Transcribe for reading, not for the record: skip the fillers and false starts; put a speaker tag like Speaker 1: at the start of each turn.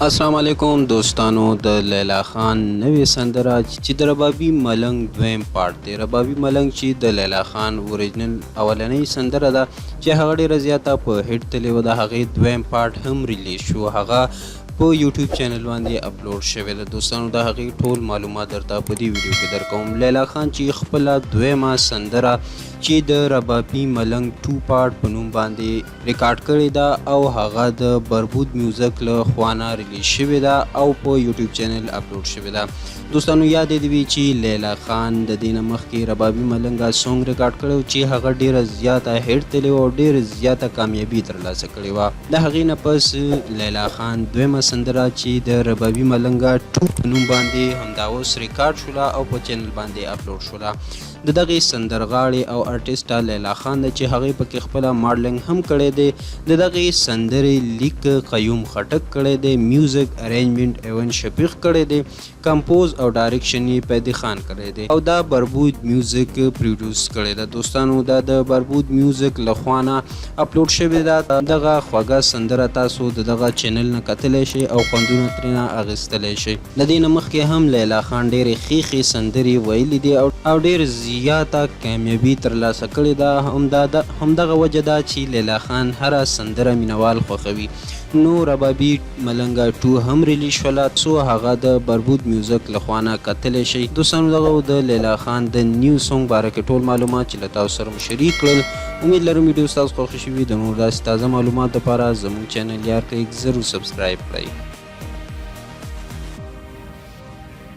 Speaker 1: अस्सलाम वालेकुम दोस्तانو د لیلا خان نوې سندره چې د ربابي ملنګ دویم پارت دی. ربابي ملنګ چې د لیلا خان اوریجنل اولنۍ سندره ده چې هغه ډېره زیاته په هیټ تللی و، د هغې دویم پارت هم ریلیز شو، هغه په یوټیوب چینل باندې اپلوډ شوی ده. دوستانو د هغې ټول معلومات درته په دې ویډیو کې درکوم. لیلا خان چې خپله دویمه سندره چې د ربابي ملنګ 2 پارت په نوم باندې ریکارډ کړې ده او هغه د بربود میوزک له خوا نه ریلیز شوې ده او په یوټیوب چینل اپلوډ شوې ده. دوستانو یاد دې وي چې لیلا خان د دې نه مخکې ربابي ملنګ سونګ ریکارډ کړی چې هغه ډېره زیاته هیټ تللی و او ډېره زیاته کامیابي ترلاسه کړې وه. د هغې نه پس لیلا خان دویمه سندره چې د ربابي ملنګ 2 په نوم باندې همدا اوس ریکارډ شوله او په چینل باندې اپلوډ شوله. د دغې سندرغاړې او ارټسټه لیلا خان ده چې هغې پکې خپله ماډلنګ هم کړی دی. د دغې سندرې لیک قیوم خټک کړی دی، میوزک ارینجمنټ ایون شفیق کړی دی، کمپوز او ډایرکشن یې پیدي خان کړی دی او دا بربود میوزک پروډوس کړی ده. دوستانو دا د بربود میوزک له خوا نه اپلوډ شوې ده. دغه خوږه سندره تاسو د دغه چینل نه کتلی شئ او خوندونه ترېنه اخیستلی شئ. د دې نه مخکې هم لیلا خان ډېرې ښې سندرې ویلي دي او ډېر زیاته کامیابي ترلاسه کړې ده. همدغه وجه ده چې لیلا خان هره سندره مینوال خوښوي. نو ربابي ملنګ 2 هم ریلیز شوله، څو هغه د بربود میوزک له خوا نه کتلی شئ. دوستانو دغه د لیلا خان د نیو سونګ باره کې ټول معلومات چې له تاسو سره مو شریک کړل. امید لرم ویډیو ستاسو خوښ شوي. د نور داسې تازه معلومات لپاره زموږ چینل یار کړئ، ضرور سبسکرایب کړئ.